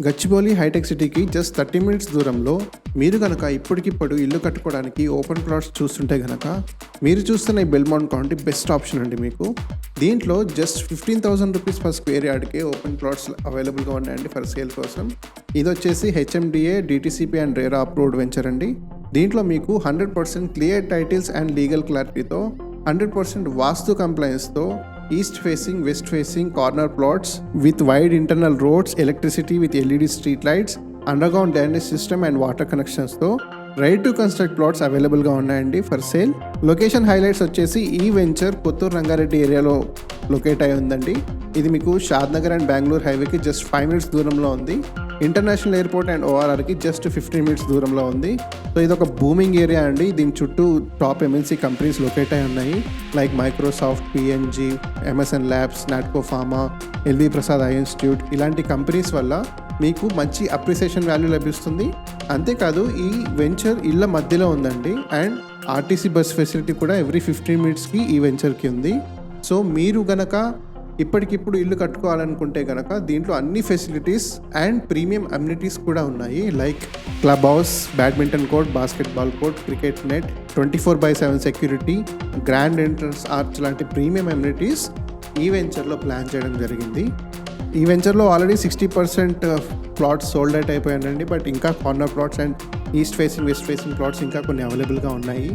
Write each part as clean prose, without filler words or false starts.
Gachibowli hitech సిటీకి just 30 minutes దూరంలో మీరు కనుక ఇప్పటికిప్పుడు ఇల్లు కట్టుకోవడానికి ఓపెన్ ప్లాట్స్ చూస్తుంటే కనుక మీరు చూస్తున్న ఈ బెల్మౌంట్ కౌంటీ బెస్ట్ ఆప్షన్ అండి. మీకు దీంట్లో జస్ట్ 15,000 రూపీస్ పర్ స్క్వేర్ యార్డ్కే ఓపెన్ ప్లాట్స్ అవైలబుల్గా ఉన్నాయండి ఫర్ సేల్ కోసం. ఇది వచ్చేసి HMDA, DTCP and RERA approved venture అండి. దీంట్లో మీకు 100% క్లియర్ టైటిల్స్ అండ్ లీగల్ క్లారిటీతో 100% వాస్తు కంప్లైన్స్తో east facing, west facing corner plots with wide internal roads, electricity with LED street lights, underground drainage system and water కనెక్షన్స్తో ready to construct plots అవైలబుల్గా ఉన్నాయండి for sale. Location highlights వచ్చేసి ఈ venture Kotturu Rangareddy ఏరియాలో locate అయి ఉందండి. ఇది మీకు షాద్నగర్ అండ్ బెంగళూరు హైవేకి జస్ట్ 5 మినిట్స్ దూరంలో ఉంది. ఇంటర్నేషనల్ ఎయిర్పోర్ట్ అండ్ ఓఆర్ఆర్కి జస్ట్ 15 మినిట్స్ దూరంలో ఉంది. సో ఇది ఒక బూమింగ్ ఏరియా అండి. దీని చుట్టూ టాప్ ఎంఎన్సీ కంపెనీస్ లొకేట్ అయి ఉన్నాయి, like Microsoft, PNG, MSN labs, Natco pharma, LV Prasad eye institute ఇలాంటి కంపెనీస్ వల్ల మీకు మంచి అప్రిసియేషన్ వాల్యూ లభిస్తుంది. అంతేకాదు ఈ వెంచర్ ఇళ్ళ మధ్యలో ఉందండి అండ్ ఆర్టీసీ బస్ ఫెసిలిటీ కూడా ఎవ్రీ 15 మినిట్స్కి ఈ వెంచర్కి ఉంది. సో మీరు గనక ఇప్పటికిప్పుడు ఇల్లు కట్టుకోవాలనుకుంటే కనుక దీంట్లో అన్ని ఫెసిలిటీస్ అండ్ ప్రీమియం అమ్యూనిటీస్ కూడా ఉన్నాయి, like club house, badminton court, basketball court, cricket net, 24/7 security, grand entrance arch లాంటి ప్రీమియం అమ్యూనిటీస్ ఈ వెంచర్లో ప్లాన్ చేయడం జరిగింది. ఈ వెంచర్లో ఆల్రెడీ 60% ప్లాట్స్ సోల్డ్ అవుట్ అయిపోయాయండి. బట్ ఇంకా corner plots and east facing, west facing plots ఇంకా కొన్ని అవైలబుల్గా ఉన్నాయి.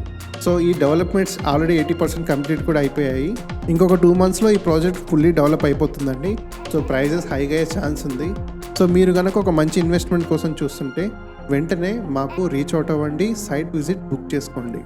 సో ఈ డెవలప్మెంట్స్ ఆల్రెడీ 80% కంప్లీట్ కూడా అయిపోయాయి. ఇంకొక 2 మంత్స్లో ఈ ప్రాజెక్ట్ ఫుల్లీ డెవలప్ అయిపోతుందండి. సో ప్రైజెస్ హైగా అయ్యే ఛాన్స్ ఉంది. సో మీరు కనుక ఒక మంచి ఇన్వెస్ట్మెంట్ కోసం చూస్తుంటే వెంటనే మాకు రీచ్ అవుట్ అవ్వండి, సైట్ విజిట్ బుక్ చేసుకోండి.